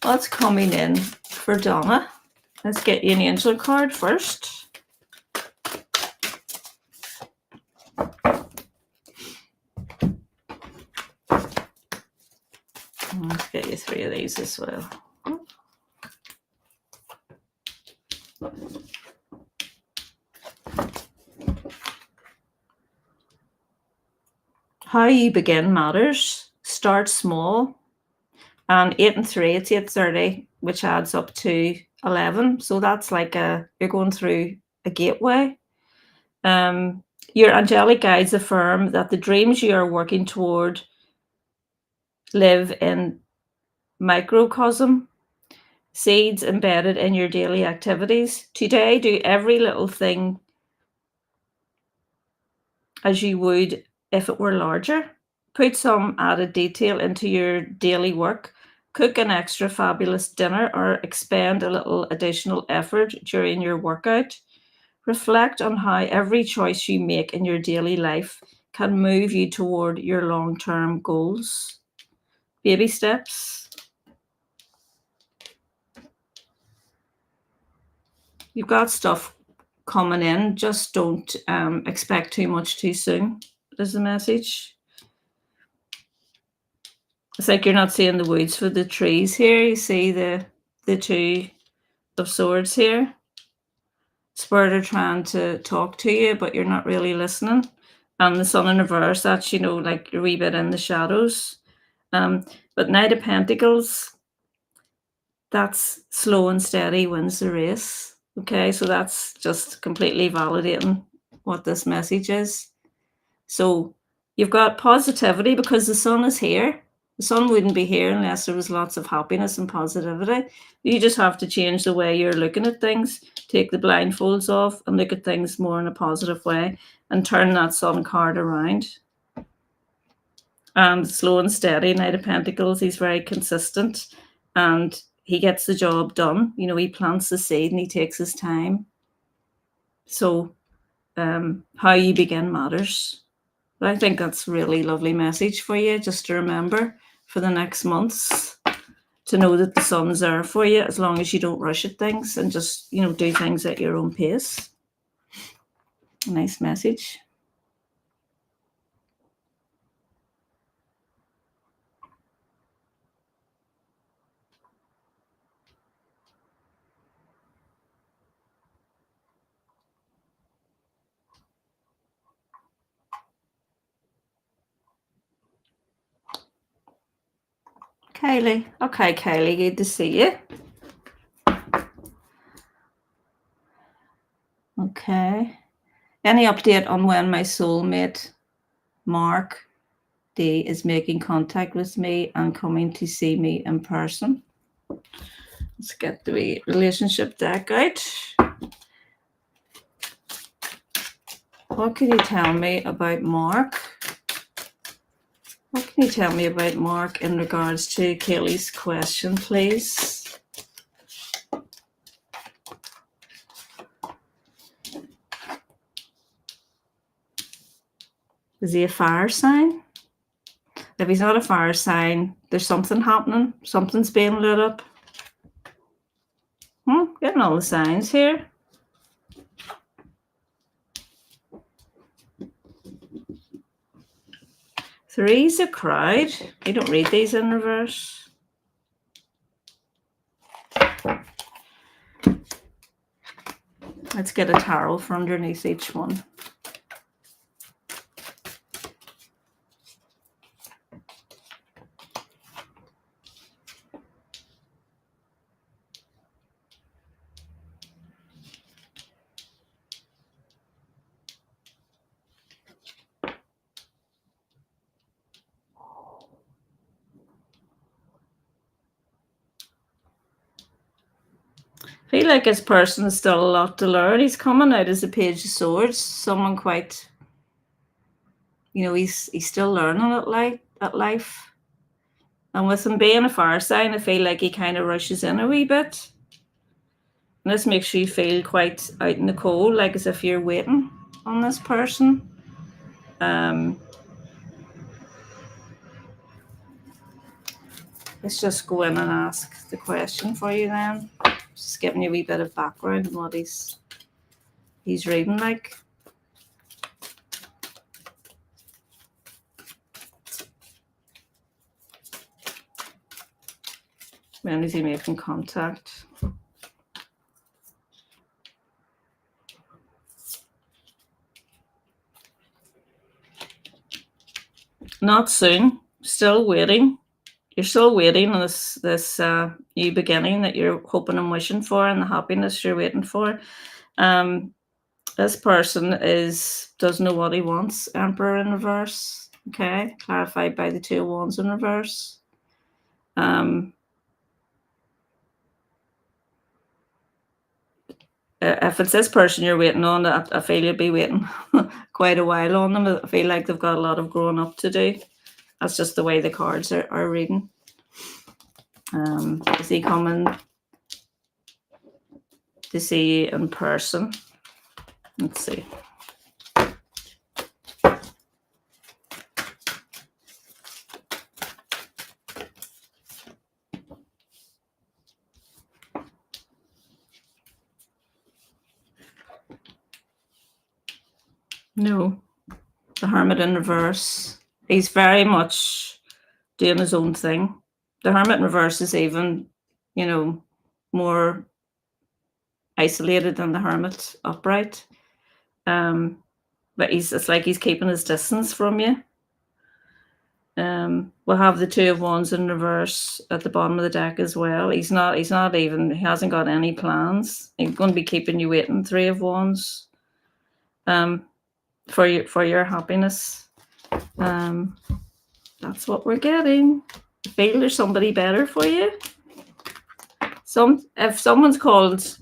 What's coming in for Donna? Let's get you an angel card first. Let's get you 3 of these as well. How you begin matters. Start small. And 8 and 3, it's 8:30, which adds up to 11. So that's like you're going through a gateway. Your angelic guides affirm that the dreams you are working toward live in microcosm, seeds embedded in your daily activities. Today, do every little thing as you would if it were larger. Put some added detail into your daily work. Cook an extra fabulous dinner or expend a little additional effort during your workout. Reflect on how every choice you make in your daily life can move you toward your long-term goals. Baby steps. You've got stuff coming in. Just don't expect too much too soon, is the message. It's like you're not seeing the woods for the trees here. You see the 2 of Swords here. Spirit are trying to talk to you, but you're not really listening. And the Sun in reverse, that's, like a wee bit in the shadows. But Knight of Pentacles, that's slow and steady wins the race. Okay, so that's just completely validating what this message is. So you've got positivity because the sun is here. The sun wouldn't be here unless there was lots of happiness and positivity. You just have to change the way you're looking at things, take the blindfolds off and look at things more in a positive way and turn that sun card around. And slow and steady, Knight of Pentacles, he's very consistent and he gets the job done. You know, he plants the seed and he takes his time. So how you begin matters. But I think that's a really lovely message for you, just to remember for the next months, to know that the sun's there for you as long as you don't rush at things and just, you know, do things at your own pace. Nice message. Kylie. Okay, Kylie, good to see you. Okay. Any update on when my soulmate, Mark D, is making contact with me and coming to see me in person? Let's get the relationship deck out. What can you tell me about Mark? What can you tell me about Mark in regards to Kaylee's question, please? Is he a fire sign? If he's not a fire sign, there's something happening. Something's being lit up. Getting all the signs here. Three's a crowd. You don't read these in reverse. Let's get a tarot for underneath each one. I feel like this person has still a lot to learn. He's coming out as a Page of Swords. Someone quite, you know, he's still learning at life. And with him being a fire sign, I feel like he kind of rushes in a wee bit. And this makes you feel quite out in the cold, like as if you're waiting on this person. Let's just go in and ask the question for you then. Just giving you a wee bit of background on what he's reading like. When is he making contact? Not soon. Still waiting. You're still waiting on this new beginning that you're hoping and wishing for, and the happiness you're waiting for. This person doesn't know what he wants. Emperor in reverse. Okay, clarified by the Two of Wands in reverse. If it's this person you're waiting on, I feel you'll be waiting quite a while on them. I feel like they've got a lot of growing up to do. That's just the way the cards are reading. Is he coming to see you in person? Let's see. No. The Hermit in reverse. He's very much doing his own thing. The Hermit in reverse is even, you know, more isolated than the Hermit upright. But it's like he's keeping his distance from you. We'll have the Two of Wands in reverse at the bottom of the deck as well. He hasn't got any plans. He's going to be keeping you waiting. Three of Wands. for your happiness. That's what we're getting. Feel there's somebody better for you. If someone's called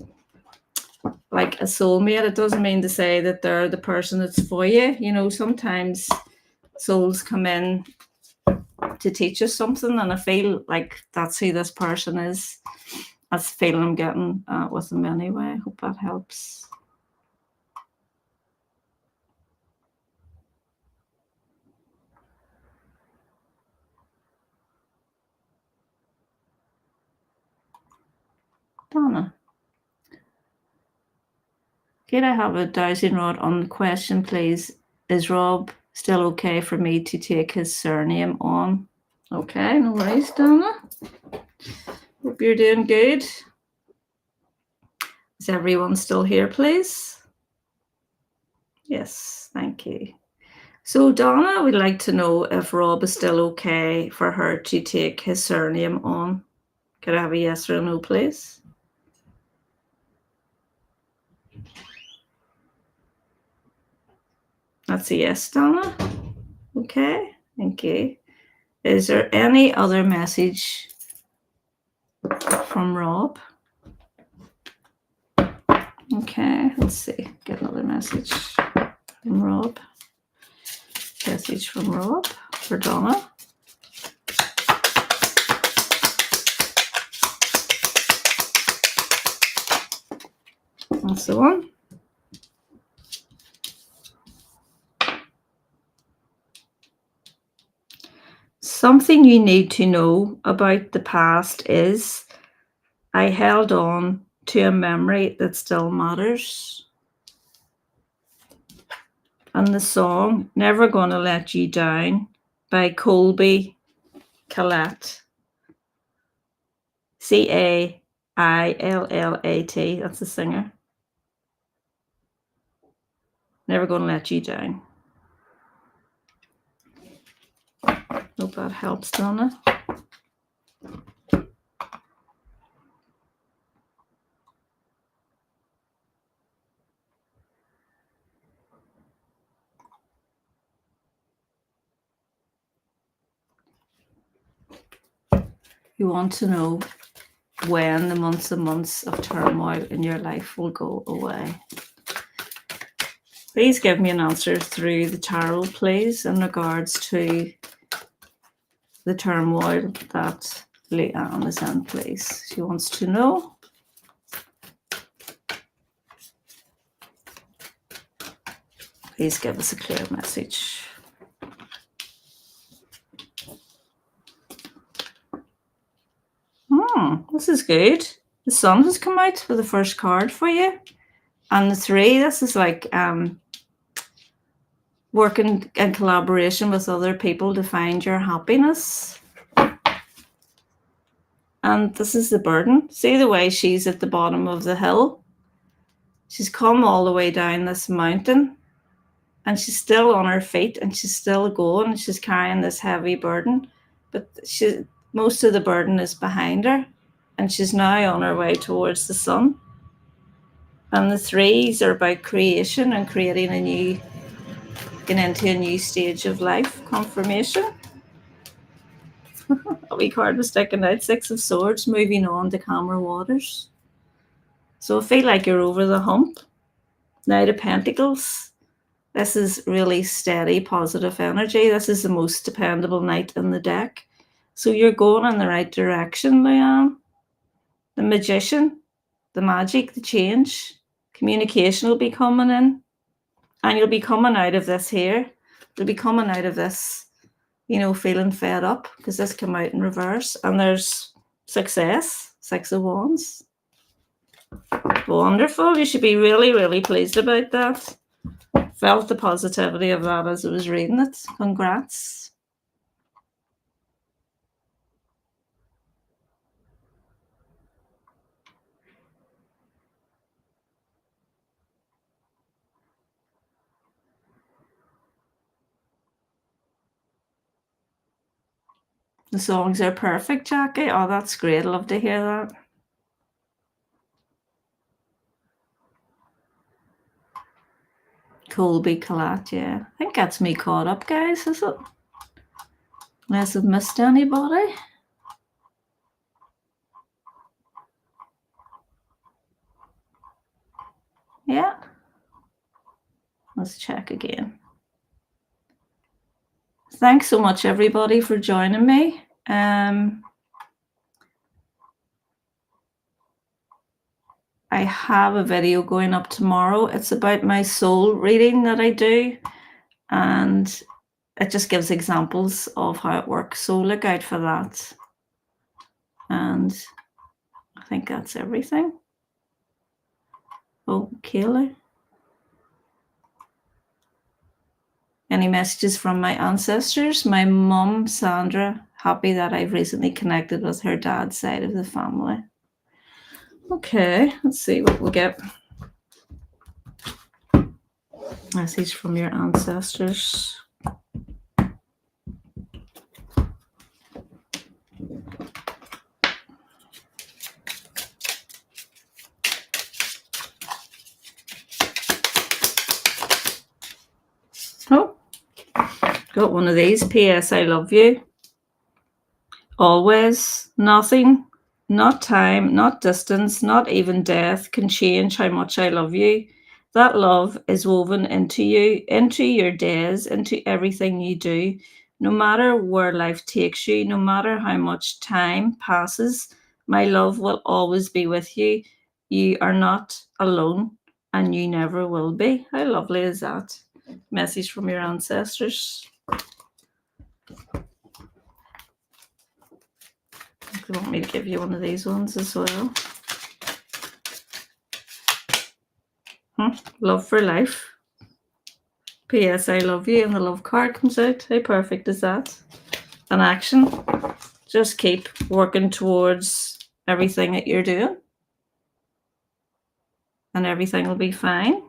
like a soulmate, it doesn't mean to say that they're the person that's for you. You know, sometimes souls come in to teach us something, and I feel like that's who this person is. That's the feeling I'm getting with them anyway. I hope that helps. Donna. Could I have a dowsing rod on the question, please? Is Rob still okay for me to take his surname on? Okay, no worries, Donna. Hope you're doing good. Is everyone still here, please? Yes, thank you. So Donna would like to know if Rob is still okay for her to take his surname on. Could I have a yes or a no, please? That's a yes, Donna. Okay, thank you. Is there any other message from Rob? Okay, let's see. Get another message from Rob. Message from Rob for Donna. That's the one. Something you need to know about the past is I held on to a memory that still matters. And the song Never Gonna Let You Down by Colby Callat. Calillat. That's the singer. Never Gonna Let You Down. Hope that helps, Donna. You want to know when the months and months of turmoil in your life will go away. Please give me an answer through the tarot, please, in regards to the turmoil that Leanne is in, please. She wants to know. Please give us a clear message. This is good. The Sun has come out for the first card for you. And the 3, this is like working in collaboration with other people to find your happiness. And this is the burden. See the way she's at the bottom of the hill? She's come all the way down this mountain and she's still on her feet and she's still going and she's carrying this heavy burden. But most of the burden is behind her and she's now on her way towards the sun. And the 3s are about creation and creating getting into a new stage of life, confirmation. A wee card was sticking out, 6 of Swords, moving on to calmer waters. So I feel like you're over the hump. Knight of Pentacles. This is really steady, positive energy. This is the most dependable knight in the deck. So you're going in the right direction, Leanne. The Magician, the magic, the change. Communication will be coming in. And you'll be coming out of this here. You'll be coming out of this, feeling fed up because this came out in reverse. And there's success, 6 of Wands. Wonderful. You should be really, really pleased about that. Felt the positivity of that as I was reading it. Congrats. The songs are perfect, Jackie. Oh, that's great. Love to hear that. Colby Collette, yeah. I think that's me caught up, guys, is it? Unless I've missed anybody. Yeah. Let's check again. Thanks so much, everybody, for joining me. I have a video going up tomorrow. It's about my soul reading that I do, and it just gives examples of how it works. So look out for that. And I think that's everything. Oh, Kayla. Any messages from my ancestors? My mum, Sandra, happy that I've recently connected with her dad's side of the family. Okay, let's see what we'll get. Message from your ancestors. Oh, got one of these. P.S. I love you. Always. Nothing, not time, not distance, not even death can change how much I love you. That love is woven into you, into your days, into everything you do. No matter where life takes you, no matter how much time passes, my love will always be with you. You are not alone, and you never will be. How lovely is that? Message from your ancestors. They want me to give you one of these ones as well. Love for life. P.S. I love you, and the love card comes out. How perfect is that? An action. Just keep working towards everything that you're doing, and everything will be fine.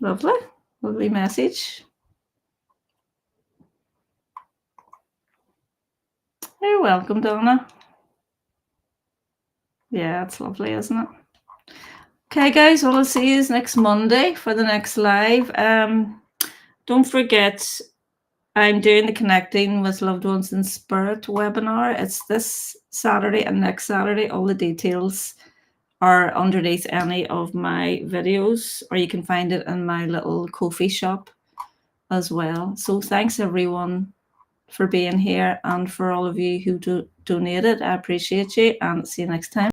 Lovely. Lovely message. You're welcome, Donna. Yeah, it's lovely, isn't it? Okay, guys, well, I'll see you next Monday for the next live. Don't forget, I'm doing the Connecting with Loved Ones in Spirit webinar. It's this Saturday and next Saturday. All the details are underneath any of my videos, or you can find it in my little Ko-fi shop as well. So thanks, everyone, for being here, and for all of you who donated. I appreciate you, and see you next time.